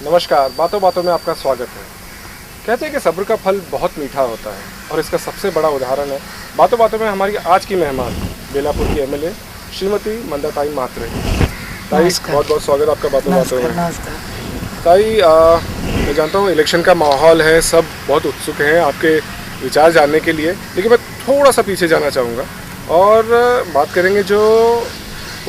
नमस्कार, बातों बातों में आपका स्वागत है। कहते हैं कि सब्र का फल बहुत मीठा होता है और इसका सबसे बड़ा उदाहरण है बातों बातों में हमारी आज की मेहमान बेलापुर की एमएलए श्रीमती मंदाताई म्हात्रे। ताई, बहुत बहुत स्वागत आपका बातों बातों में। ताई, मैं जानता हूँ इलेक्शन का माहौल है, सब बहुत उत्सुक हैं आपके विचार जानने के लिए, लेकिन मैं थोड़ा सा पीछे जाना चाहूँगा और बात करेंगे जो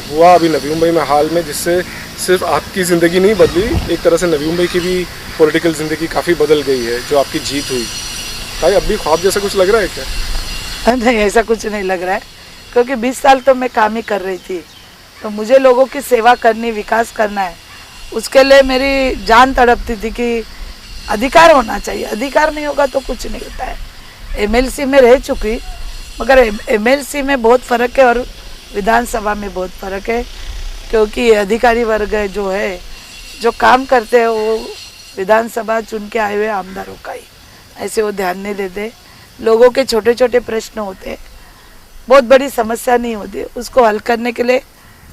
हुआ अभी नवी मुंबई में हाल में, जिससे सिर्फ आपकी ज़िंदगी नहीं बदली, एक तरह से नवी मुंबई की भी पॉलिटिकल ज़िंदगी काफ़ी बदल गई है, जो आपकी जीत हुई। भाई, अब भी ख्वाब जैसा कुछ लग रहा है क्या? नहीं, ऐसा कुछ नहीं लग रहा है, क्योंकि 20 साल तो मैं काम ही कर रही थी, तो मुझे लोगों की सेवा करनी, विकास करना है। उसके लिए मेरी जान तड़पती थी कि अधिकार होना चाहिए, अधिकार नहीं होगा तो कुछ नहीं होता है। एमएलसी में रह चुकी, मगर एमएलसी में बहुत फ़र्क है और विधानसभा में बहुत फ़र्क है, क्योंकि अधिकारी वर्ग जो है, जो काम करते हैं, वो विधानसभा चुन के आए हुए आमदारों का ही, ऐसे वो ध्यान नहीं देते। लोगों के छोटे छोटे प्रश्न होते हैं, बहुत बड़ी समस्या नहीं होती, उसको हल करने के लिए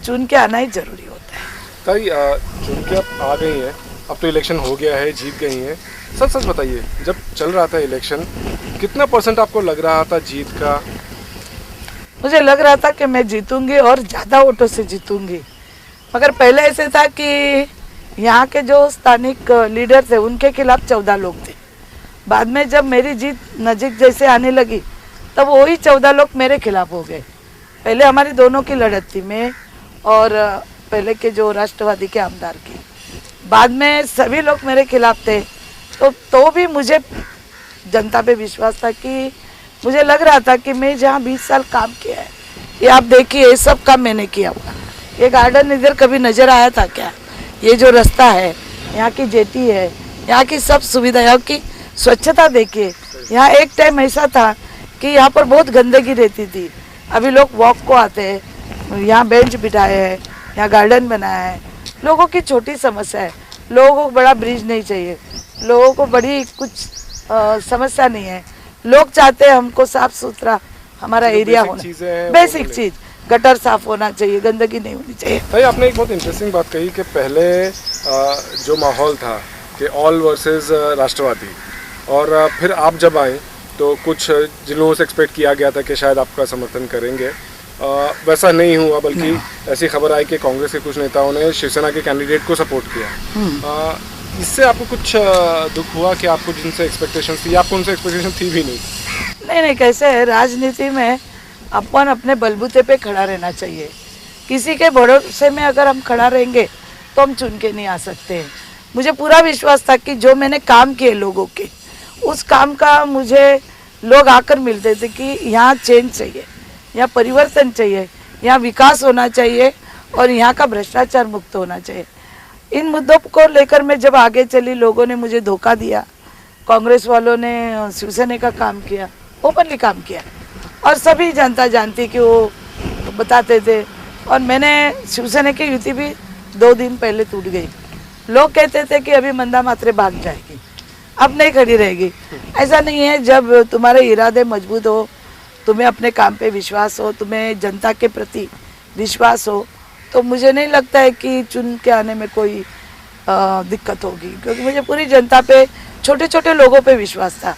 चुन के आना ही जरूरी होता है। ताई, चुन के आप आ गई हैं, अब तो इलेक्शन हो गया है, जीत गई हैं। सच सच बताइए, जब चल रहा था इलेक्शन, कितना % आपको लग रहा था जीत का? मुझे लग रहा था कि मैं जीतूंगी और ज़्यादा वोटों से जीतूंगी, मगर पहले ऐसे था कि यहाँ के जो स्थानिक लीडर थे उनके खिलाफ 14 लोग थे। बाद में जब मेरी जीत नज़दीक जैसे आने लगी, तब वही 14 लोग मेरे खिलाफ हो गए। पहले हमारी दोनों की लड़त थी, मैं और पहले के जो राष्ट्रवादी के आमदार की। बाद में सभी लोग मेरे खिलाफ थे, तो भी मुझे जनता पे विश्वास था कि मुझे लग रहा था कि मैं जहाँ 20 साल काम किया है, ये आप देखिए, ये सब काम मैंने किया हुआ। ये गार्डन इधर कभी नज़र आया था क्या? ये जो रास्ता है, यहाँ की जेटी है, यहाँ की सब सुविधा, यहाँ की स्वच्छता देखिए। यहाँ एक टाइम ऐसा था कि यहाँ पर बहुत गंदगी रहती थी, अभी लोग वॉक को आते हैं, यहाँ बेंच बिठाए हैं, यहाँ गार्डन बनाया है। लोगों की छोटी समस्या है, लोगों को बड़ा ब्रिज नहीं चाहिए, लोगों को बड़ी कुछ समस्या नहीं है। लोग चाहते हैं हमको साफ सुथरा हमारा एरिया होना, बेसिक चीज़, गटर साफ होना चाहिए, गंदगी नहीं होनी चाहिए। भाई, आपने एक बहुत इंटरेस्टिंग बात कही कि पहले जो माहौल था कि ऑल वर्सेस राष्ट्रवादी, और फिर आप जब आए तो कुछ जिन लोगों से एक्सपेक्ट किया गया था कि शायद आपका समर्थन करेंगे, वैसा नहीं हुआ, बल्कि ऐसी खबर आई कि कांग्रेस के कुछ नेताओं ने शिवसेना के कैंडिडेट को सपोर्ट किया। इससे आपको कुछ दुख हुआ कि आपको जिनसे एक्सपेक्टेशन थी, आपको उनसे एक्सपेक्टेशन थी भी नहीं? नहीं, कैसे है, राजनीति में अपन अपने बलबूते पे खड़ा रहना चाहिए। किसी के भरोसे में अगर हम खड़ा रहेंगे तो हम चुन के नहीं आ सकते हैं। मुझे पूरा विश्वास था कि जो मैंने काम किए लोगों के, उस काम का मुझे लोग आकर मिलते थे कि यहाँ चेंज चाहिए, यहाँ परिवर्तन चाहिए, यहाँ विकास होना चाहिए और यहाँ का भ्रष्टाचार मुक्त होना चाहिए। इन मुद्दों को लेकर मैं जब आगे चली, लोगों ने मुझे धोखा दिया, कांग्रेस वालों ने शिवसेना का काम किया, ओपनली काम किया, और सभी जनता जानती कि वो बताते थे। और मैंने शिवसेना की युति भी 2 दिन पहले टूट गई। लोग कहते थे कि अभी मंदा म्हात्रे भाग जाएगी, अब नहीं खड़ी रहेगी। ऐसा नहीं है, जब तुम्हारे इरादे मजबूत हो, तुम्हें अपने काम पे विश्वास हो, तुम्हें जनता के प्रति विश्वास हो, तो मुझे नहीं लगता है कि चुन के आने में कोई दिक्कत होगी, क्योंकि मुझे पूरी जनता पे, छोटे छोटे लोगों पे विश्वास था।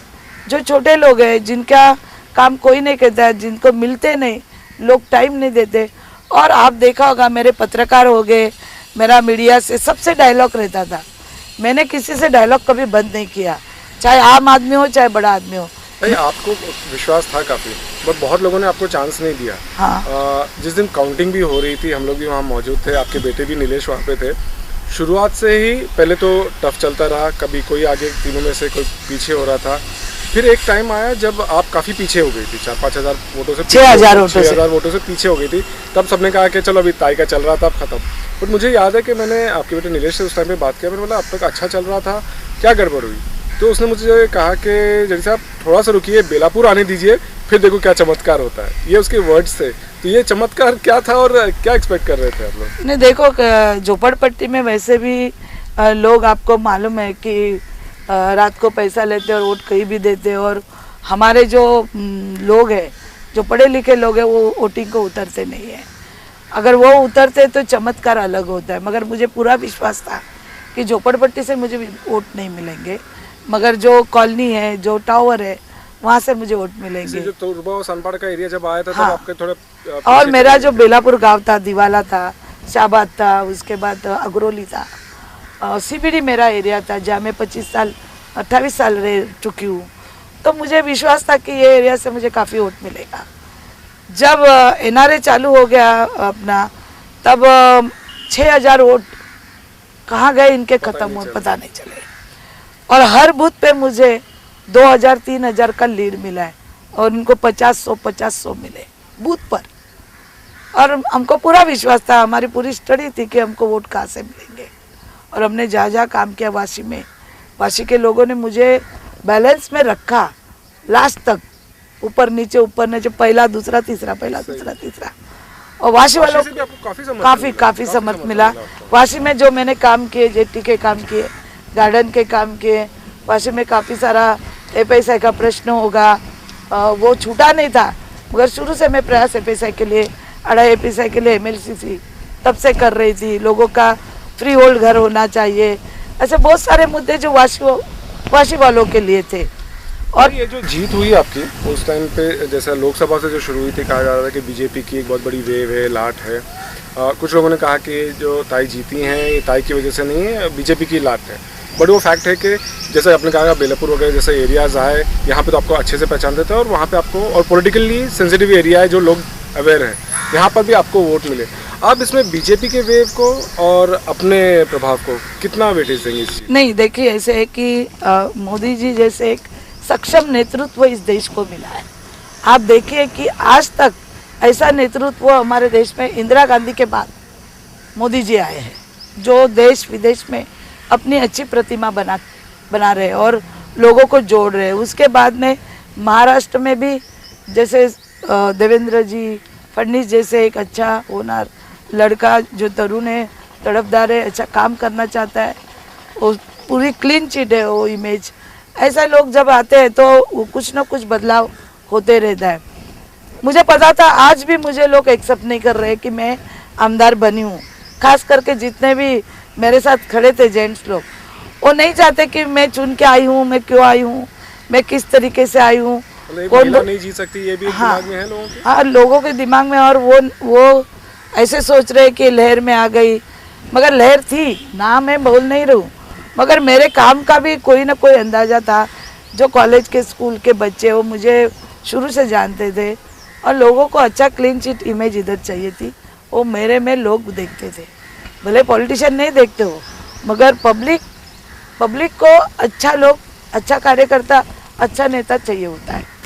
जो छोटे लोग हैं, जिनका काम कोई नहीं कहता है, जिनको मिलते नहीं, लोग टाइम नहीं देते। और आप देखा होगा, मेरे पत्रकार हो गए, मेरा मीडिया से सबसे डायलॉग रहता था। मैंने किसी से डायलॉग कभी बंद नहीं किया, चाहे आम आदमी हो चाहे बड़ा आदमी हो। नहीं, आपको विश्वास था काफ़ी, बट बहुत लोगों ने आपको चांस नहीं दिया। हाँ। जिस दिन काउंटिंग भी हो रही थी, हम लोग भी वहाँ मौजूद थे, आपके बेटे भी नीलेश वहाँ पे थे। शुरुआत से ही पहले तो टफ चलता रहा, कभी कोई आगे, तीनों में से कोई पीछे हो रहा था। फिर एक टाइम आया जब आप काफ़ी पीछे हो गई थी, 4-5 हज़ार वोटों से, 6,000 वोटों से पीछे हो गई थी। तब सबने कहा कि चलो अभी ताई का चल रहा था, अब खत्म। बट मुझे याद है कि मैंने आपके बेटे नीलेश से उस टाइम पे बात किया, मैंने बोला अब तक अच्छा चल रहा था, क्या गड़बड़ हुई? तो उसने मुझे कहा कि जैसे आप थोड़ा सा रुकिए, बेलापुर आने दीजिए, फिर देखो क्या चमत्कार होता है। ये उसके वर्ड्स थे। तो ये चमत्कार क्या था और क्या एक्सपेक्ट कर रहे थे आप लोग? नहीं, देखो, झोपड़पट्टी में वैसे भी लोग, आपको मालूम है कि रात को पैसा लेते और वोट कहीं भी देते, और हमारे जो लोग हैं, जो पढ़े लिखे लोग हैं, वो वोटिंग को उतरते नहीं है। अगर वो उतरते तो चमत्कार अलग होता है। मगर मुझे पूरा विश्वास था कि झोपड़पट्टी से मुझे वोट नहीं मिलेंगे, मगर जो कॉलोनी है, जो टावर है, वहाँ से मुझे वोट मिलेंगे। जो तुरबा और सनपाड़ का एरिया जब आया था तब हाँ। आपके थोड़े और मेरा जो बेलापुर गांव था, दिवाला था, शाहबाद था, उसके बाद अगरोली था, सीबीडी मेरा एरिया था जहाँ मैं 28 साल रह चुकी हूँ। तो मुझे विश्वास था कि ये एरिया से मुझे काफ़ी वोट मिलेगा। जब एनआरए चालू हो गया अपना, तब 6000 वोट कहाँ गए इनके खत्म हुए पता नहीं चले। और हर बूथ पे मुझे 2000-3000 का लीड मिला है और इनको 50-100 मिले बूथ पर। और हमको पूरा विश्वास था, हमारी पूरी स्टडी थी कि हमको वोट कहाँ से मिलेंगे। और हमने जहाँ जहाँ काम किया वाशी में, वाशी के लोगों ने मुझे बैलेंस में रखा लास्ट तक, ऊपर नीचे पहला दूसरा तीसरा, पहला दूसरा तीसरा। और वाशी वालों को काफ़ी समर्थ मिला। वाशी में जो मैंने काम किए, जेटी के काम किए, गार्डन के काम किए, वाशी में काफ़ी सारा एपीएसआई का प्रश्न होगा, वो छूटा नहीं था, मगर शुरू से मैं प्रयास एपीएसआई के लिए, अढ़ाई एपीएसआई के लिए एमएलसीसी तब से कर रही थी। लोगों का फ्री होल्ड घर होना चाहिए, ऐसे बहुत सारे मुद्दे जो वाशी वालों के लिए थे। और ये जो जीत हुई आपकी उस टाइम पे, जैसा लोकसभा से जो शुरू हुई थी, कहा जा रहा था कि बीजेपी की एक बहुत बड़ी वेव है, लाट है। कुछ लोगों ने कहा कि जो ताई जीती हैं ये ताई की वजह से नहीं है, बीजेपी की लाट है। बट वो फैक्ट है कि जैसे आपने कहा बेलापुर वगैरह जैसे एरियाज़ आए, यहाँ पे तो आपको अच्छे से पहचानते थे और वहाँ पे आपको, और पॉलिटिकली सेंसिटिव एरिया है जो लोग अवेयर हैं, यहाँ पर भी आपको वोट मिले। आप इसमें बीजेपी के वेव को और अपने प्रभाव को कितना वेटेज देंगे इस चीज़? नहीं, देखिए ऐसे है कि मोदी जी जैसे एक सक्षम नेतृत्व इस देश को मिला है। आप देखिए कि आज तक ऐसा नेतृत्व हमारे देश में इंदिरा गांधी के बाद मोदी जी आए हैं, जो देश विदेश में अपनी अच्छी प्रतिमा बना रहे हैं और लोगों को जोड़ रहे हैं। उसके बाद में महाराष्ट्र में भी जैसे देवेंद्र जी फडणवीस जैसे एक अच्छा होनहार लड़का, जो तरुण है, तड़पदार है, अच्छा काम करना चाहता है, वो पूरी क्लीन चिट है वो इमेज। ऐसा लोग जब आते हैं तो कुछ ना कुछ बदलाव होते रहता है। मुझे पता था, आज भी मुझे लोग एक्सेप्ट नहीं कर रहे कि मैं आमदार बनी हूँ। खास करके जितने भी मेरे साथ खड़े थे जेंट्स लोग, वो नहीं चाहते कि मैं चुन के आई हूँ, मैं क्यों आई हूँ, मैं किस तरीके से आई हूँ, कौन नहीं जीत सकती, ये भी दिमाग में है लोगों के। हाँ, लोगों के दिमाग में। और वो ऐसे सोच रहे कि लहर में आ गई, मगर लहर थी ना, मैं बोल नहीं रही हूँ, मगर मेरे काम का भी कोई ना कोई अंदाज़ा था। जो कॉलेज के स्कूल के बच्चे, वो मुझे शुरू से जानते थे और लोगों को अच्छा क्लीन चिट इमेज इधर चाहिए थी, वो मेरे में लोग देखते थे। भले पॉलिटिशियन नहीं देखते हो, मगर पब्लिक को अच्छा लोग, अच्छा कार्यकर्ता, अच्छा नेता चाहिए होता है।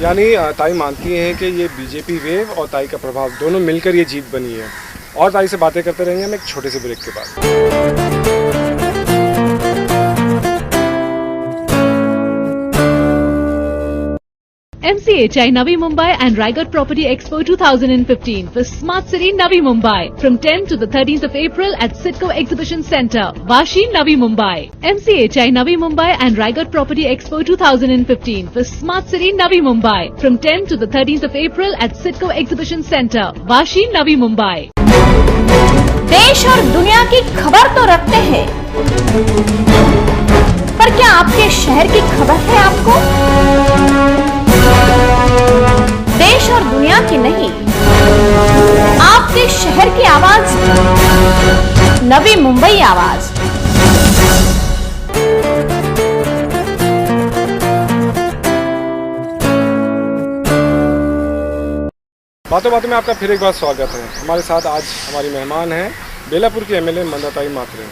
यानी ताई मानती हैं कि ये बीजेपी वेव और ताई का प्रभाव दोनों मिलकर ये जीत बनी है। और ताई से बातें करते रहेंगे हम एक छोटे से ब्रेक के बाद। MCHI Navi Mumbai and Raigad Property Expo 2015 for Smart City Navi Mumbai from 10 to the 13th of April at Sitco Exhibition Centre, Vashi, Navi Mumbai. MCHI Navi Mumbai and Raigad Property Expo 2015 for Smart City Navi Mumbai from 10 to the 13th of April at Sitco Exhibition Centre, Vashi, Navi Mumbai. देश और दुनिया की खबर तो रखते हैं, पर क्या आपके शहर की खबर है आपको? देश और दुनिया की नहीं, आपके शहर की आवाज, नवी मुंबई आवाज। बातों में आपका फिर एक बार स्वागत है। हमारे साथ आज हमारी मेहमान हैं बेलापुर की एमएलए मंदाताई मात्रे।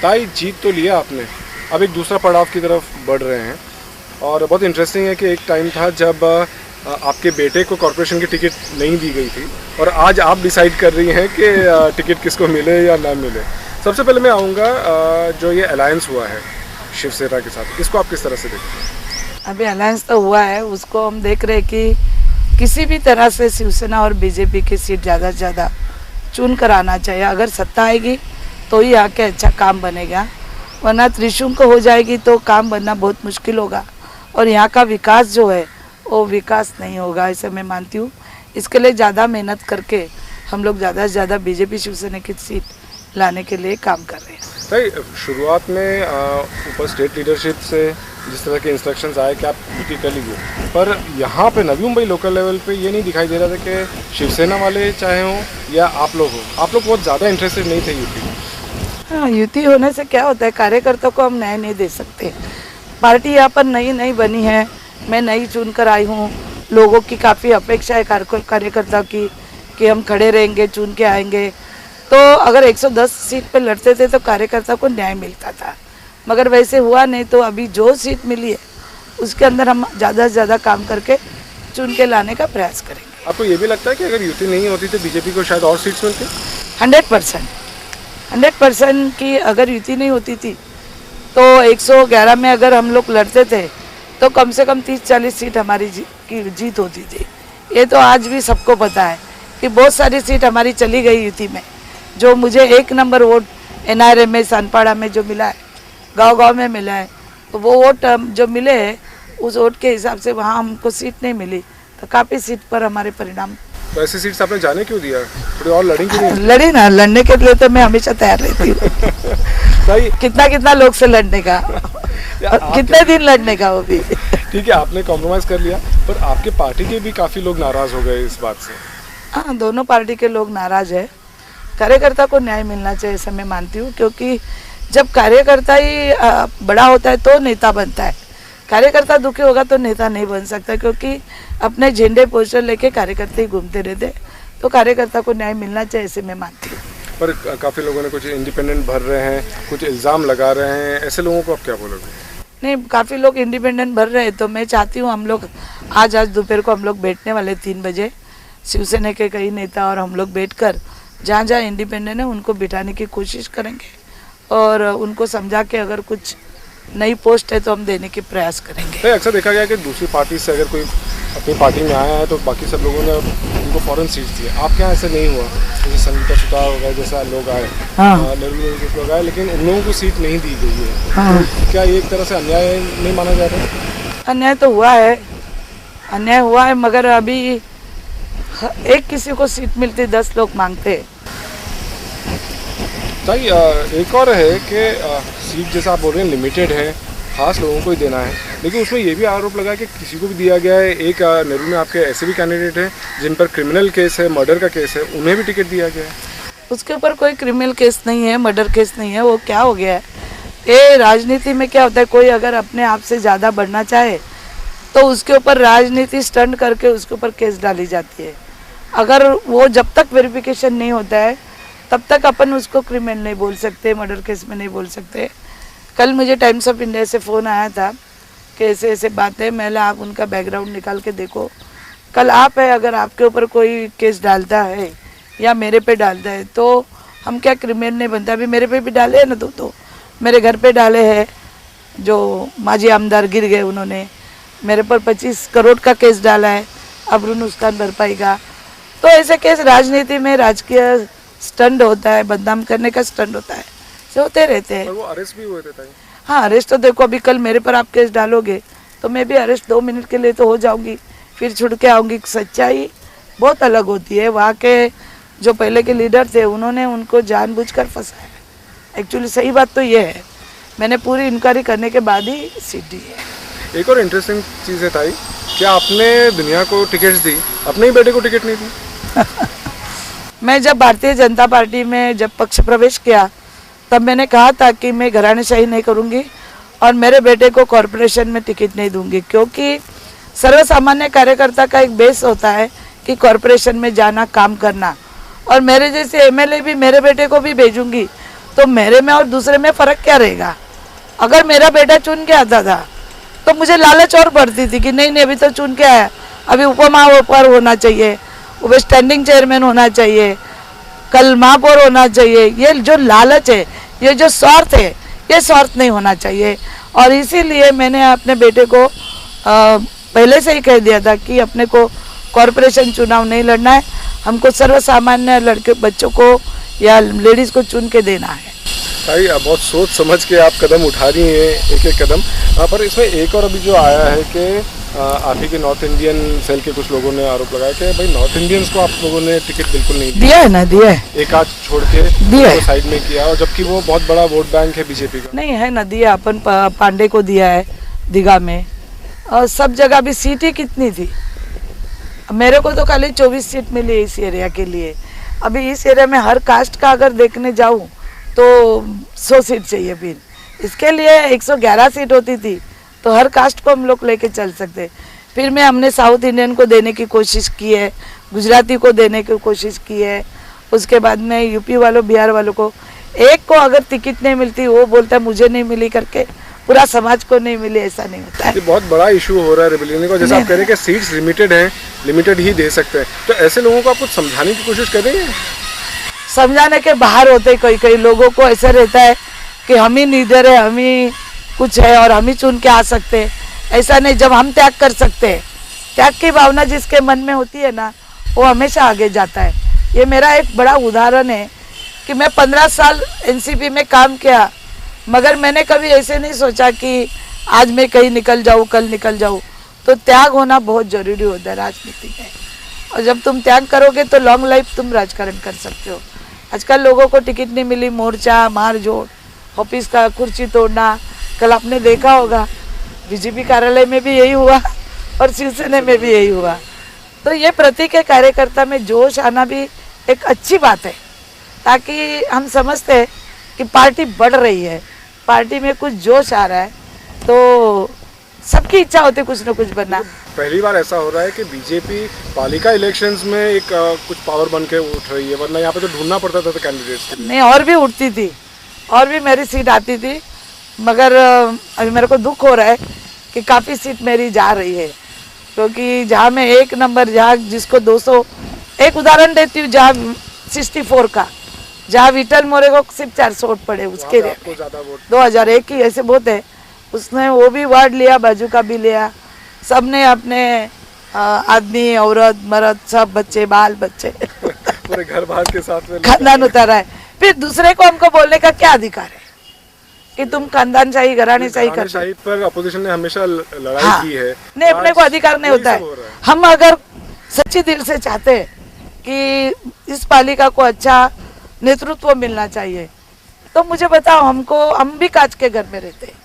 ताई, जीत तो लिया आपने, अब एक दूसरा पड़ाव की तरफ बढ़ रहे हैं और बहुत इंटरेस्टिंग है कि एक टाइम था जब आपके बेटे को कॉरपोरेशन की टिकट नहीं दी गई थी और आज आप डिसाइड कर रही हैं कि टिकट किसको मिले या ना मिले। सबसे पहले मैं आऊँगा जो ये अलायंस हुआ है शिवसेना के साथ, इसको आप किस तरह से देखते हैं? अभी अलायंस तो हुआ है, उसको हम देख रहे हैं कि किसी भी तरह से शिवसेना और बीजेपी की सीट ज़्यादा से ज़्यादा चुन कर आना चाहिए। अगर सत्ता आएगी तो ही आके अच्छा काम बनेगा, वरना त्रिशंकु हो जाएगी तो काम बनना बहुत मुश्किल होगा और यहाँ का विकास जो है वो विकास नहीं होगा, ऐसे मैं मानती हूँ। इसके लिए ज़्यादा मेहनत करके हम लोग ज़्यादा से ज़्यादा बीजेपी शिवसेना की सीट लाने के लिए काम कर रहे हैं। भाई शुरुआत में ऊपर स्टेट लीडरशिप से जिस तरह के इंस्ट्रक्शंस आए कि आप यूटी कर लीजिए, पर यहाँ पे नवी मुंबई लोकल लेवल पे ये नहीं दिखाई दे रहा था कि शिवसेना वाले चाहे हों या आप लोग बहुत ज़्यादा इंटरेस्टेड नहीं थे यूटी। हाँ, युति होने से क्या होता है, कार्यकर्ता को हम न्याय नहीं दे सकते। पार्टी यहाँ पर नई बनी है, मैं नई चुन कर आई हूँ, लोगों की काफ़ी अपेक्षा है कार्यकर्ता की कि हम खड़े रहेंगे, चुन के आएंगे। तो अगर 110 सीट पे लड़ते थे तो कार्यकर्ता को न्याय मिलता था, मगर वैसे हुआ नहीं। तो अभी जो सीट मिली है उसके अंदर हम ज़्यादा से ज़्यादा काम करके चुन के लाने का प्रयास करेंगे। आपको ये भी लगता है कि अगर युति नहीं होती तो बीजेपी को शायद और सीट्स मिलती? 100% की अगर युति नहीं होती थी तो 111 में अगर हम लोग लड़ते थे तो कम से कम 30-40 सीट हमारी जीत होती थी। ये तो आज भी सबको पता है कि बहुत सारी सीट हमारी चली गई युति में। जो मुझे 1 नंबर वोट NRA में, सनपाड़ा में जो मिला है, गांव-गांव में मिला है, तो वो वोट जो मिले हैं उस वोट के हिसाब से वहाँ हमको सीट नहीं मिली, तो काफ़ी सीट पर हमारे परिणाम। तो ऐसी सीट्स आपने जाने क्यों दिया? थोड़ी और लड़ेंगे नहीं? लड़ी ना, लड़ने के लिए तो मैं हमेशा तैयार रहती हूँ। कितना लोग से लड़ने का कितने दिन लड़ने का, वो भी ठीक है, आपने कॉम्प्रोमाइज़ कर लिया, पर आपके पार्टी के भी काफ़ी लोग नाराज़ हो गए इस बात से। हाँ, दोनों पार्टी के लोग नाराज़ है। कार्यकर्ता को न्याय मिलना चाहिए ऐसा मैं मानती हूँ, क्योंकि जब कार्यकर्ता ही बड़ा होता है तो नेता बनता है। कार्यकर्ता दुखी होगा तो नेता नहीं बन सकता, क्योंकि अपने झंडे पोस्टर लेके कार्यकर्ता ही घूमते रहते। तो कार्यकर्ता को न्याय मिलना चाहिए ऐसे मैं मानती हूँ। पर काफ़ी लोगों ने कुछ इंडिपेंडेंट भर रहे हैं, कुछ इल्ज़ाम लगा रहे हैं, ऐसे लोगों को आप क्या बोलोगे? नहीं, काफ़ी लोग इंडिपेंडेंट भर रहे हैं, तो मैं चाहती हूँ हम लोग आज दोपहर को हम लोग बैठने वाले 3 बजे, शिवसेना के कई नेता और हम लोग बैठकर जहाँ जहाँ इंडिपेंडेंट है उनको बिठाने की कोशिश करेंगे और उनको समझा के अगर कुछ नई पोस्ट है तो हम देने के प्रयास करेंगे। अक्सर देखा गया कि दूसरी पार्टी से अगर कोई अपनी पार्टी में आया है तो बाकी सब लोगों ने उनको फौरन सीट दी है। आपके यहाँ ऐसे नहीं हुआ? जैसे संगीता सुतार वगैरह जैसा लोग आए, लोग आए, लेकिन उन लोगों को सीट नहीं दी गई है। हाँ। तो क्या ये एक तरह से अन्याय नहीं माना जा रहा है? अन्याय तो हुआ है, अन्याय हुआ है, मगर अभी एक किसी को सीट मिलती 10 लोग मांगते। भाई एक और है कि सीट जैसा आप बोल रहे हैं लिमिटेड है, खास लोगों को ही देना है, लेकिन उसमें ये भी आरोप लगा कि किसी को भी दिया गया है। एक नेहरू में आपके ऐसे भी कैंडिडेट हैं जिन पर क्रिमिनल केस है, मर्डर का केस है, उन्हें भी टिकट दिया गया है। उसके ऊपर कोई क्रिमिनल केस नहीं है, मर्डर केस नहीं है। वो क्या हो गया है, ये राजनीति में क्या होता है, कोई अगर अपने आप से ज़्यादा बढ़ना चाहे तो उसके ऊपर राजनीति स्टंट करके उसके ऊपर केस डाली जाती है। अगर वो जब तक वेरिफिकेशन नहीं होता है तब तक अपन उसको क्रिमिनल नहीं बोल सकते, मर्डर केस में नहीं बोल सकते। कल मुझे टाइम्स ऑफ इंडिया से फ़ोन आया था कि ऐसे ऐसे बात है, मैंने आप उनका बैकग्राउंड निकाल के देखो। कल आप है, अगर आपके ऊपर कोई केस डालता है या मेरे पे डालता है तो हम क्या क्रिमिनल नहीं बनता। अभी मेरे पे भी डाले हैं ना, तो मेरे घर पे डाले हैं, जो माजी आमदार गिर गए उन्होंने मेरे पर 25 करोड़ का केस डाला है, अब नुकसान भरपाई का। तो ऐसे केस राजनीति में राजकीय स्टंट होता है, बदनाम करने का स्टंट होता है, से होते रहते हैं। वो अरेस्ट भी हुए थे? हाँ, अरेस्ट तो देखो, अभी कल मेरे पर आप केस डालोगे तो मैं भी अरेस्ट 2 मिनट के लिए तो हो जाऊंगी, फिर छुड़ के आऊँगी। सच्चाई बहुत अलग होती है। वहाँ के जो पहले के लीडर थे उन्होंने उनको जानबूझकर फंसाया। एक्चुअली सही बात तो ये है, मैंने पूरी इंक्वायरी करने के बाद ही सीट दी है। एक और इंटरेस्टिंग चीज़ है ताई, क्या आपने दुनिया को टिकट्स दी, अपने ही बेटे को टिकट नहीं दी? मैं जब भारतीय जनता पार्टी में जब पक्ष प्रवेश किया तब मैंने कहा था कि मैं घरानेशाही नहीं करूंगी और मेरे बेटे को कॉरपोरेशन में टिकट नहीं दूंगी, क्योंकि सर्वसामान्य कार्यकर्ता का एक बेस होता है कि कॉरपोरेशन में जाना, काम करना। और मेरे जैसे MLA भी मेरे बेटे को भी भेजूंगी तो मेरे में और दूसरे में फ़र्क क्या रहेगा। अगर मेरा बेटा चुन के आता था तो मुझे लालच और बढ़ती थी कि नहीं अभी तो चुन के आया, अभी उपमहापौर होना चाहिए, वो स्टैंडिंग चेयरमैन होना चाहिए, कल महापौर होना चाहिए। ये जो लालच है, ये जो स्वार्थ है, ये स्वार्थ नहीं होना चाहिए। और इसीलिए मैंने अपने बेटे को पहले से ही कह दिया था कि अपने को कॉरपोरेशन चुनाव नहीं लड़ना है, हमको सर्वसामान्य लड़के बच्चों को या लेडीज़ को चुन के देना है। ताई बहुत सोच समझ के आप कदम उठा रही हैं, एक एक कदम। पर इसमें एक और अभी जो आया है कि आप ही के नॉर्थ इंडियन सेल के कुछ लोगों ने आरोप लगाया कि भाई नॉर्थ इंडियंस को आप लोगों ने टिकट बिल्कुल नहीं दिया है ना, दिया है, एक आध छोड़ के दिया है, साइड में किया, और जबकि वो बहुत बड़ा वोट बैंक है बीजेपी का। नहीं है ना, दिया अपन पांडे को दिया है दीघा में, और सब जगह भी सीट ही कितनी थी, मेरे को तो खाली 24 सीट मिली इस एरिया के लिए। अभी इस एरिया में हर कास्ट का अगर देखने जाऊं तो 100 सीट चाहिए, फिर इसके लिए 111 सीट होती थी तो हर कास्ट को हम लोग लेके चल सकते। फिर में हमने साउथ इंडियन को देने की कोशिश की है, गुजराती को देने की कोशिश की है, उसके बाद में यूपी वालों बिहार वालों को, एक को अगर टिकट नहीं मिलती वो बोलता है मुझे नहीं मिली करके, पूरा समाज को नहीं मिली, ऐसा नहीं होता है। ये बहुत बड़ा इशू हो रहा है रिबेलियन को, जैसे आप कह रहे हैं कि सीट्स लिमिटेड हैं, लिमिटेड ही दे सकते हैं, तो ऐसे लोगों को आप कुछ समझाने की कोशिश कर रही हैं? समझाने के बाहर होते कई कई लोगों को ऐसा रहता है कि हम ही लीडर है, हम ही कुछ है और हम ही चुन के आ सकते हैं। ऐसा नहीं, जब हम त्याग कर सकते हैं, त्याग की भावना जिसके मन में होती है ना, वो हमेशा आगे जाता है। ये मेरा एक बड़ा उदाहरण है कि मैं 15 साल एनसीपी में काम किया, मगर मैंने कभी ऐसे नहीं सोचा कि आज मैं कहीं निकल जाऊँ, कल निकल जाऊँ। तो त्याग होना बहुत जरूरी होता है राजनीति में, और जब तुम त्याग करोगे तो लॉन्ग लाइफ तुम राजकारण कर सकते हो। आजकल लोगों को टिकट नहीं मिली, मोर्चा, मारझोड़, ऑफिस का कुर्सी तोड़ना, कल आपने देखा होगा बीजेपी कार्यालय में भी यही हुआ और शिवसेना में भी यही हुआ। तो ये प्रतीक है, कार्यकर्ता में जोश आना भी एक अच्छी बात है, ताकि हम समझते हैं कि पार्टी बढ़ रही है, पार्टी में कुछ जोश आ रहा है, तो सबकी इच्छा होती है कुछ न कुछ बनना। पहली बार ऐसा हो रहा है कि बीजेपी पालिका इलेक्शंस में एक कुछ पावर बन के उठ रही है, वरना यहाँ पे तो ढूंढना पड़ता था कैंडिडेट्स के लिए। नहीं, और भी उठती थी, और भी मेरी सीट आती थी, मगर अभी मेरे को दुख हो रहा है कि काफ़ी सीट मेरी जा रही है, क्योंकि जहाँ मैं एक नंबर, जहाँ जिसको 200, एक उदाहरण देती हूँ, जहाँ 64 का, जहाँ विठल मोरे को सिर्फ 400 वोट पड़े, उसके लिए 2001 की ऐसे बहुत है, उसने वो भी वार्ड लिया, बाजू का भी लिया, सबने अपने आदमी, औरत, मर्द, सब बच्चे, बाल बच्चे पूरे घर बार के साथ में खानदान उतारा है। फिर दूसरे को हमको बोलने का क्या अधिकार है कि तुम खानदान शाही, घराने शाही करते हो? पर अपोजिशन ने हमेशा लड़ाई हाँ, की है। नहीं, अपने को अधिकार नहीं होता है। हम अगर सच्चे दिल से चाहते हैं कि इस पालिका को अच्छा नेतृत्व मिलना चाहिए, तो मुझे बताओ, हम भी कांच के घर में रहते हैं,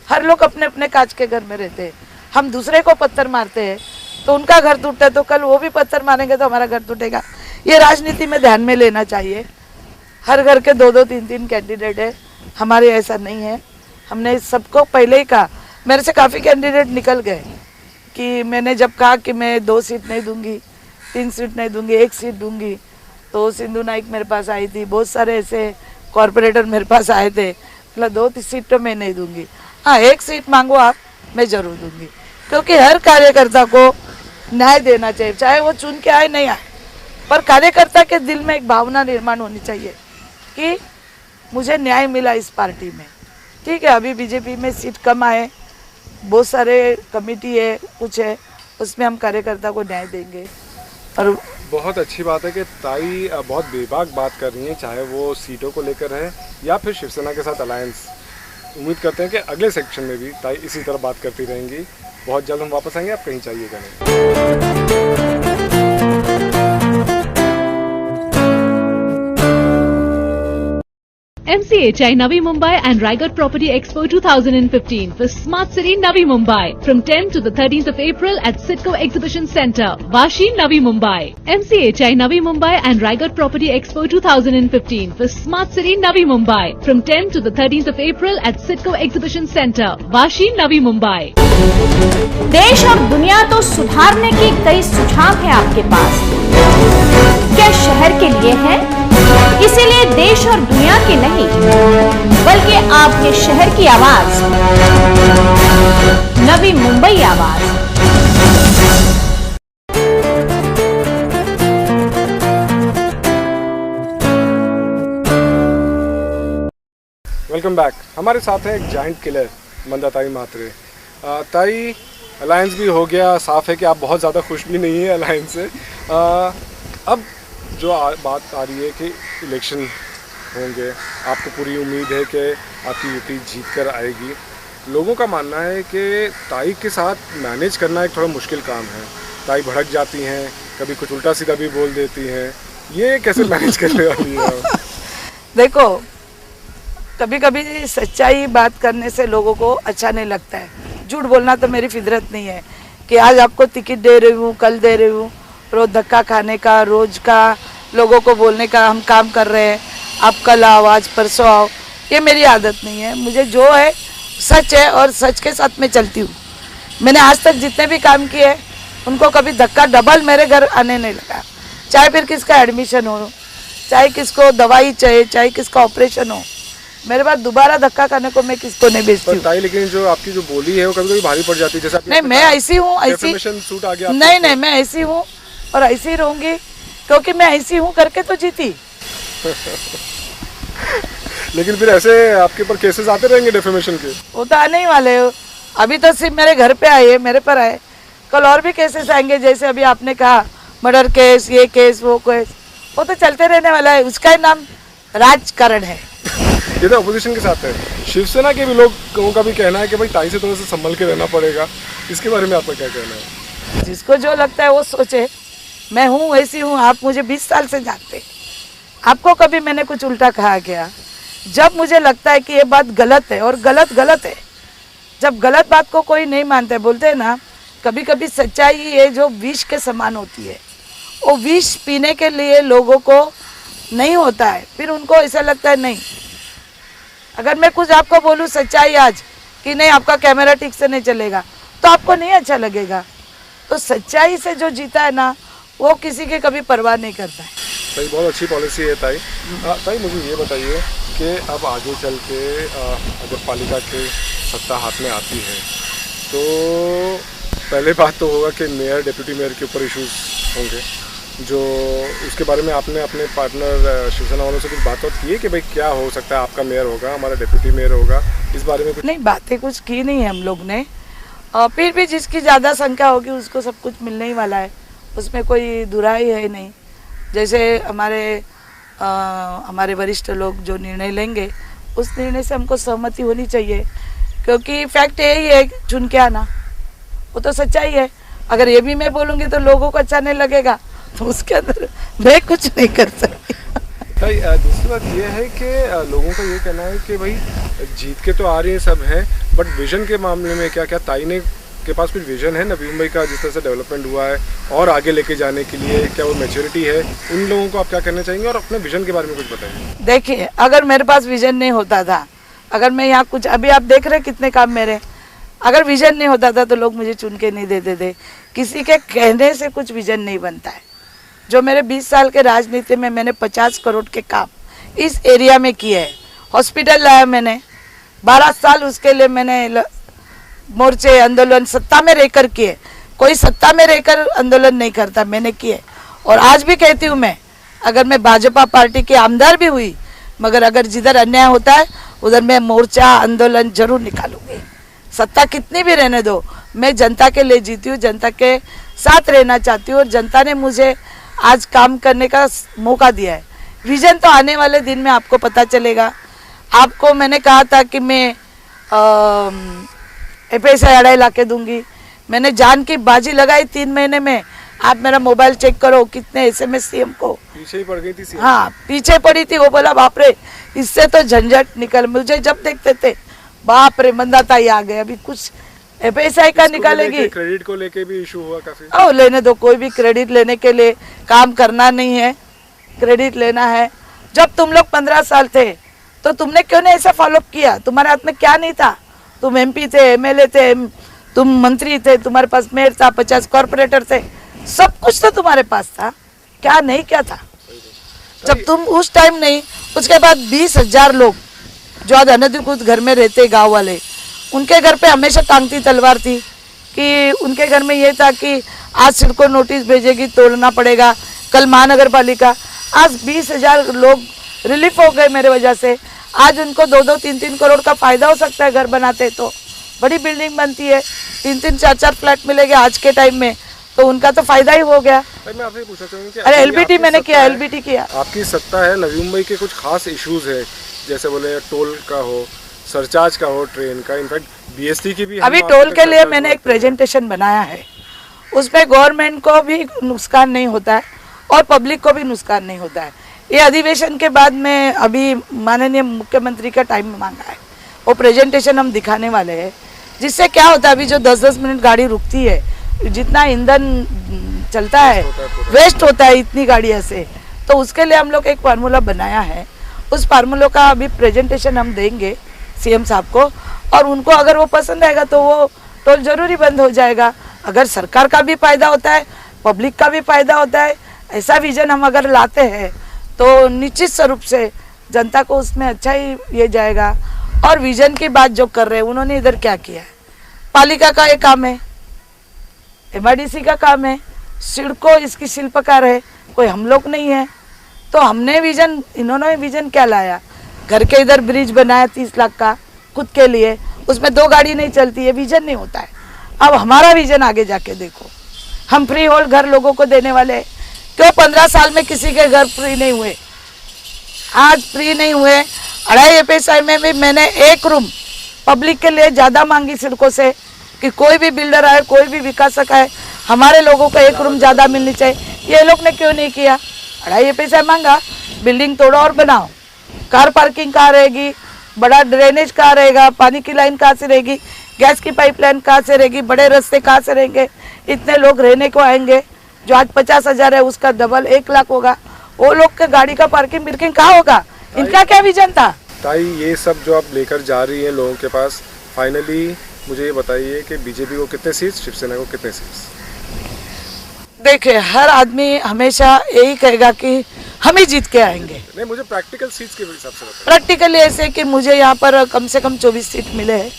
हर लोग अपने अपने कांच के घर में रहते हैं। हम दूसरे को पत्थर मारते हैं तो उनका घर टूटता है, तो कल वो भी पत्थर मारेंगे तो हमारा घर टूटेगा। ये राजनीति में ध्यान में लेना चाहिए। हर घर के 2-2, 3-3 कैंडिडेट है, हमारे ऐसा नहीं है। हमने सबको पहले ही कहा, मेरे से काफ़ी कैंडिडेट निकल गए कि मैंने जब कहा कि मैं 2 सीट नहीं दूंगी, 3 सीट नहीं दूंगी, 1 सीट दूंगी, तो सिंधु नाइक मेरे पास आई थी, बहुत सारे ऐसे कॉरपोरेटर मेरे पास आए थे, मतलब 2 सीट तो मैं नहीं दूंगी, हाँ 1 सीट मांगो आप, मैं जरूर दूंगी। क्योंकि हर कार्यकर्ता को न्याय देना चाहिए, चाहे वो चुन के आए नहीं आए, पर कार्यकर्ता के दिल में एक भावना निर्माण होनी चाहिए कि मुझे न्याय मिला इस पार्टी में। ठीक है, अभी बीजेपी में सीट कम आए, बहुत सारे कमेटी है, कुछ है, उसमें हम कार्यकर्ता को न्याय देंगे। और बहुत अच्छी बात है कि ताई बहुत बेबाक बात कर रही हैं, चाहे वो सीटों को लेकर है या फिर शिवसेना के साथ अलायंस। उम्मीद करते हैं कि अगले सेक्शन में भी ताई इसी तरह बात करती रहेंगी। बहुत जल्द हम वापस आएंगे, आप कहीं जाइएगा नहीं। MCHI Navi Mumbai and Raigad Property Expo 2015 for Smart City Navi Mumbai from 10th to the 13th of April at Sitco Exhibition Centre, Vashi, Navi Mumbai. MCHI Navi Mumbai and Raigad Property Expo 2015 for Smart City Navi Mumbai from 10th to the 13th of April at Sitco Exhibition Centre, Vashi, Navi Mumbai. देश और दुनिया तो सुधारने के कई सुझाव हैं आपके पास, क्या शहर के लिए है? इसीलिए देश और दुनिया की नहीं, बल्कि आपके शहर की आवाज, नवी मुंबई आवाज। Welcome back. हमारे साथ है एक जाइंट किलर मंदाताई मात्रे। ताई, अलायंस भी हो गया, साफ है कि आप बहुत ज़्यादा खुश भी नहीं है अलायंस से। अब जो बात आ रही है कि इलेक्शन होंगे। आपको पूरी उम्मीद है कि आपकी यूपी जीत कर आएगी। लोगों का मानना है कि ताई के साथ मैनेज करना एक थोड़ा मुश्किल काम है। ताई भड़क जाती हैं, कभी कुछ उल्टा सीधा भी बोल देती हैं। ये कैसे मैनेज करने वाली है? देखो, कभी कभी सच्चाई बात करने से लोगों को अच्छा नहीं लगता है। झूठ बोलना तो मेरी फितरत नहीं है कि आज आपको टिकट दे रही हूँ, कल दे रही हूँ। रोज धक्का खाने का, रोज का लोगों को बोलने का हम काम कर रहे हैं, आप कल आओ, आज परसों आओ, ये मेरी आदत नहीं है। मुझे जो है सच है और सच के साथ मैं चलती हूँ। मैंने आज तक जितने भी काम किए उनको कभी धक्का डबल मेरे घर आने नहीं लगा। चाहे फिर किसका एडमिशन हो, चाहे किसको दवाई चाहिए, चाहे किसका ऑपरेशन हो, मेरे पास दोबारा धक्का खाने को मैं किसको नहीं भेजती हूँ। ताई, लेकिन जो आपकी जो बोली है वो कभी कभी भारी पड़ जाती है। जैसे नहीं, मैं ऐसी हूँ, ऐसी सूट आ गया। नहीं, मैं ऐसी हूँ और ऐसी ही रहूंगी, क्योंकि मैं ऐसी हूँ करके तो जीती। लेकिन फिर ऐसे आपके ऊपर केसेस आते रहेंगे डिफेमेशन के? वो तो आने ही वाले हो। अभी तो सिर्फ मेरे घर पे आए, मेरे पर आए, कल और भी केसेस आएंगे। जैसे अभी आपने कहा मर्डर केस, ये केस, वो केस, वो तो चलते रहने वाला है। उसका ही नाम राजकारण है। ये तो अपोजिशन के साथ है। शिवसेना के भी लोगों का भी कहना है कि भाई ताई से थोड़ा सा संभल के रहना पड़ेगा। इसके बारे में आपका क्या कहना है? जिसको जो लगता है वो सोचे। मैं हूँ ऐसी हूँ। आप मुझे 20 साल से जानते, आपको कभी मैंने कुछ उल्टा कहा क्या? जब मुझे लगता है कि ये बात गलत है, और गलत है, जब गलत बात को कोई नहीं मानते, बोलते हैं ना, कभी कभी सच्चाई ये जो विष के समान होती है, वो विष पीने के लिए लोगों को नहीं होता है। फिर उनको ऐसा लगता है नहीं, अगर मैं कुछ आपको बोलूँ सच्चाई आज कि नहीं आपका कैमरा ठीक से नहीं चलेगा, तो आपको नहीं अच्छा लगेगा। तो सच्चाई से जो जीता है ना, वो किसी के कभी परवाह नहीं करता है। ताई, बहुत अच्छी पॉलिसी है ताई। ताई, मुझे ये बताइए कि अब आगे चल के अगर पालिका के सत्ता हाथ में आती है तो पहले बात तो होगा कि मेयर, डिप्टी मेयर के ऊपर इश्यूज होंगे, जो उसके बारे में आपने अपने पार्टनर शिवसेना वालों से कुछ बात की है कि भाई क्या हो सकता है, आपका मेयर होगा, हमारा डिप्टी मेयर होगा, इस बारे में कुछ? नहीं, बातें कुछ की नहीं है हम लोग ने। फिर भी जिसकी ज़्यादा संख्या होगी उसको सब कुछ मिलने ही वाला है, उसमें कोई दुराई है नहीं। जैसे हमारे वरिष्ठ लोग जो निर्णय लेंगे, उस निर्णय से हमको सहमति होनी चाहिए, क्योंकि फैक्ट यही है, चुन के आना, वो तो सच्चाई है। अगर ये भी मैं बोलूँगी तो लोगों को अच्छा नहीं लगेगा, तो उसके अंदर मैं कुछ नहीं कर सकती। भाई, दूसरी बात ये है कि लोगों का ये कहना है कि भाई जीत के तो आ रही है सब हैं, बट विजन के मामले में क्या ताई ने के पास कुछ विजन है नवी मुंबई का, जिस तरह से डेवलपमेंट हुआ है और आगे लेके जाने के लिए, क्या वो मैच्योरिटी है? उन लोगों को आप क्या कहना चाहेंगे और अपने विजन के बारे में कुछ बताइए। देखिए, अगर मेरे पास विजन नहीं होता था, अगर मैं यहाँ कुछ, अभी आप देख रहे कितने काम मेरे, अगर विजन नहीं होता था तो लोग मुझे चुन के नहीं देते थे। किसी के कहने से कुछ विजन नहीं बनता है। जो मेरे 20 साल के राजनीति में मैंने 50 करोड़ के काम इस एरिया में किए हैं। हॉस्पिटल लाया मैंने, 12 साल उसके लिए मैंने मोर्चे, आंदोलन सत्ता में रहकर किए। कोई सत्ता में रहकर आंदोलन नहीं करता, मैंने किए। और आज भी कहती हूँ मैं, अगर मैं भाजपा पार्टी की आमदार भी हुई, मगर अगर जिधर अन्याय होता है उधर मैं मोर्चा, आंदोलन जरूर निकालूंगी। सत्ता कितनी भी रहने दो, मैं जनता के लिए जीती हूँ, जनता के साथ रहना चाहती हूँ, और जनता ने मुझे आज काम करने का मौका दिया है। विजन तो आने वाले दिन में आपको पता चलेगा। आपको मैंने कहा था कि मैं FSI अढ़ाई ला के दूंगी, मैंने जान की बाजी लगाई 3 महीने में। आप मेरा मोबाइल चेक करो, कितने SMS CM को पीछे ही पड़ गई थी। हाँ, पीछे पड़ी थी। वो बोला बाप रे, इससे तो झंझट निकल। मुझे जब देखते थे, बाप रे मंदाताई आ गए, अभी कुछ FSI का निकालेगी। क्रेडिट को लेके भी इशू हुआ काफी। लेने दो, कोई भी क्रेडिट लेने के लिए काम करना नहीं है, क्रेडिट लेना है। जब तुम लोग 15 साल थे तो तुमने क्यों नहीं ऐसा फॉलोअप किया? तुम्हारे हाथ में क्या नहीं था? तुम MP थे, MLA थे, तुम मंत्री थे, तुम्हारे पास मेयर था, 50 कॉर्पोरेटर थे, सब कुछ तो तुम्हारे पास था। क्या नहीं क्या था? जब तुम उस टाइम नहीं, उसके बाद 20,000 लोग जो आज अनधिकृत घर में रहते, गांव वाले, उनके घर पे हमेशा टांगती तलवार थी कि उनके घर में ये था कि आज सिडको नोटिस भेजेगी, तोड़ना पड़ेगा, कल महानगर पालिका। आज 20,000 लोग रिलीफ हो गए मेरे वजह से। आज उनको 2-2, 3-3 करोड़ का फायदा हो सकता है। घर बनाते तो बड़ी बिल्डिंग बनती है, 3-3, 4-4 फ्लैट मिलेंगे आज के टाइम में, तो तो उनका तो फायदा ही हो गया। भाई मैं आपसे पूछना चाहूँगी कि अरे अभी एलबीटी आपकी मैंने सत्ता किया, है, एलबीटी किया। आपकी सत्ता है, नवी मुंबई के कुछ खास इश्यूज है, जैसे बोले टोल का हो, सरचार्ज का हो, ट्रेन का, इनफैक्ट बीएसटी की भी अभी टोल के लिए मैंने एक प्रेजेंटेशन बनाया है, उसमें गवर्नमेंट को भी नुकसान नहीं होता है और पब्लिक को भी नुकसान नहीं होता है। ये अधिवेशन के बाद में अभी माननीय मुख्यमंत्री का टाइम मांगा है, वो प्रेजेंटेशन हम दिखाने वाले हैं, जिससे क्या होता है अभी जो 10-10 मिनट गाड़ी रुकती है, जितना ईंधन चलता है वेस्ट होता है इतनी गाड़ियों से, तो उसके लिए हम लोग एक फार्मूला बनाया है। उस फार्मूला का अभी प्रेजेंटेशन हम देंगे सीएम साहब को, और उनको अगर वो पसंद आएगा तो वो टोल जरूरी बंद हो जाएगा। अगर सरकार का भी फायदा होता है, पब्लिक का भी फायदा होता है, ऐसा विजन हम अगर लाते हैं तो निश्चित स्वरूप से जनता को उसमें अच्छा ही ये जाएगा। और विजन की बात जो कर रहे हैं, उन्होंने इधर क्या किया है, पालिका का ये काम है, एमआईडीसी का काम है, सिडको इसकी शिल्पकार है, कोई हम लोग नहीं है। तो हमने विजन, इन्होंने विजन क्या लाया, घर के इधर ब्रिज बनाया 30 लाख का खुद के लिए, उसमें 2 गाड़ी नहीं चलती है, विजन नहीं होता है। अब हमारा विजन आगे जाके देखो, हम फ्री होल्ड घर लोगों को देने वाले हैं। क्यों 15 साल में किसी के घर फ्री नहीं हुए, आज फ्री नहीं हुए। 2.5 एफएसआई में भी मैंने 1 रूम पब्लिक के लिए ज़्यादा मांगी सिडको से, कि कोई भी बिल्डर आए, कोई भी विकासक आए, हमारे लोगों को 1 रूम ज़्यादा मिलनी चाहिए। ये लोग ने क्यों नहीं किया, 2.5 एफएसआई मांगा, बिल्डिंग तोड़ो और बनाओ। कार पार्किंग कहाँ रहेगी, बड़ा ड्रेनेज कहाँ रहेगा, पानी की लाइन कहाँ से रहेगी, गैस की पाइपलाइन कहाँ से रहेगी, बड़े रास्ते कहाँ से रहेंगे, इतने लोग रहने को आएंगे। जो आज 50,000 है उसका डबल 1 लाख होगा, वो लोग के गाड़ी का पार्किंग बिर्किंग कहाँ होगा, इनका क्या विजन था। ताई ये सब जो आप लेकर जा रही हैं लोगों के पास, फाइनली मुझे ये बताइए कि बीजेपी को कितने सीट्स, शिवसेना को कितने सीट्स? देखिए हर आदमी हमेशा यही कहेगा कि हम ही जीत के आएंगे। नहीं, मुझे प्रैक्टिकल सीट्स के हिसाब से बताइए। प्रैक्टिकली ऐसे कि मुझे यहाँ पर कम से कम 24 सीट मिले हैं,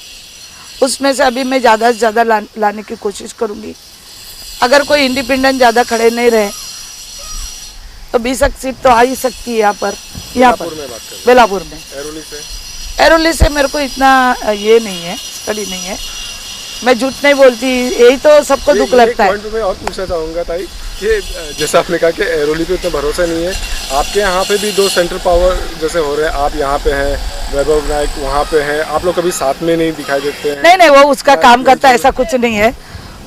उसमें से अभी मैं ज़्यादा से ज़्यादा लाने की कोशिश करूँगी। अगर कोई इंडिपेंडेंट ज़्यादा खड़े नहीं रहे तो 20 सीट तो आ ही सकती है यहाँ पर। बेलापुर में एरोली से मेरे को इतना ये नहीं है, स्टडी नहीं है, मैं झूठ नहीं बोलती, यही तो सबको दुख लगता है। मैं और पूछना चाहूँगा ताई कि जैसा आपने कहा कि एरोली पे इतना भरोसा नहीं है, आपके यहाँ पे भी 2 सेंट्रल पावर जैसे हो रहे हैं, आप यहाँ पे हैं, वैभव विनायक वहाँ पे हैं, आप लोग कभी साथ में नहीं दिखाई देते हैं। नहीं, वो उसका काम करता है, ऐसा कुछ नहीं है,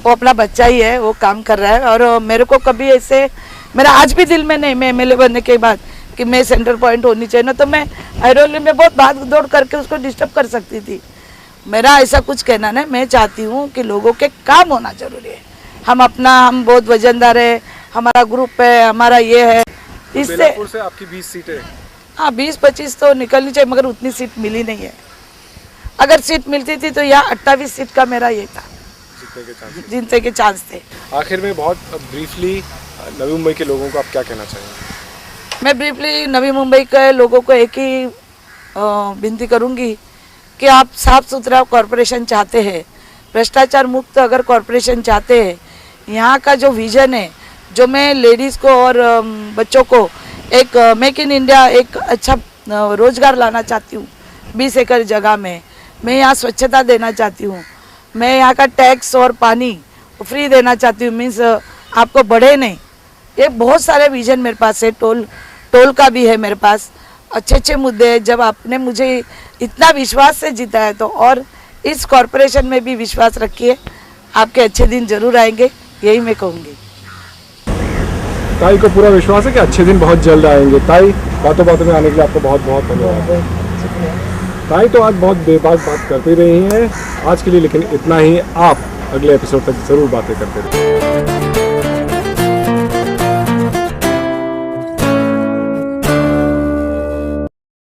वो अपना बच्चा ही है, वो काम कर रहा है। और मेरे को कभी ऐसे, मेरा आज भी दिल में नहीं, मैं एमएलए बनने के बाद, कि मैं सेंटर पॉइंट होनी चाहिए ना, तो मैं एरोली में बहुत भाग दौड़ करके उसको डिस्टर्ब कर सकती थी। मेरा ऐसा कुछ कहना नहीं, मैं चाहती हूँ कि लोगों के काम होना जरूरी है। हम बहुत वजनदार है, हमारा ग्रुप है, हमारा ये है, इससे बेलापुर से आपकी 20 सीटें, हाँ 20-25 तो निकलनी चाहिए, मगर उतनी सीट मिली नहीं है। अगर सीट मिलती थी तो यहाँ 28 सीट का मेरा ये था, जीतने के चांस थे। आखिर में बहुत ब्रीफली नवी मुंबई के लोगों को आप क्या कहना चाहेंगे? मैं ब्रीफली नवी मुंबई के लोगों को एक ही विनती करूंगी कि आप साफ सुथरा कॉरपोरेशन चाहते हैं, भ्रष्टाचार मुक्त अगर कॉरपोरेशन चाहते हैं, यहाँ का जो विजन है, जो मैं लेडीज़ को और बच्चों को एक मेक इन इंडिया, एक अच्छा रोजगार लाना चाहती हूँ 20 एकड़ जगह में। मैं यहाँ स्वच्छता देना चाहती हूँ, मैं यहाँ का टैक्स और पानी फ्री देना चाहती हूँ, मीन्स आपको बढ़े नहीं। ये बहुत सारे विजन मेरे पास है, टोल का भी है मेरे पास, अच्छे मुद्दे हैं। जब आपने मुझे इतना विश्वास से जीता है तो और इस कॉरपोरेशन में भी विश्वास रखिए, आपके अच्छे दिन जरूर आएंगे, यही मैं कहूँगी। ताई को पूरा विश्वास है कि अच्छे दिन बहुत जल्द आएंगे। ताई बातों बातों में आने के लिए आपको बहुत बहुत धन्यवाद। ताई तो आज बहुत बेबाक बात करती रही हैं आज के लिए, लेकिन इतना ही। आप अगले एपिसोड तक ज़रूर बातें करते रहिए।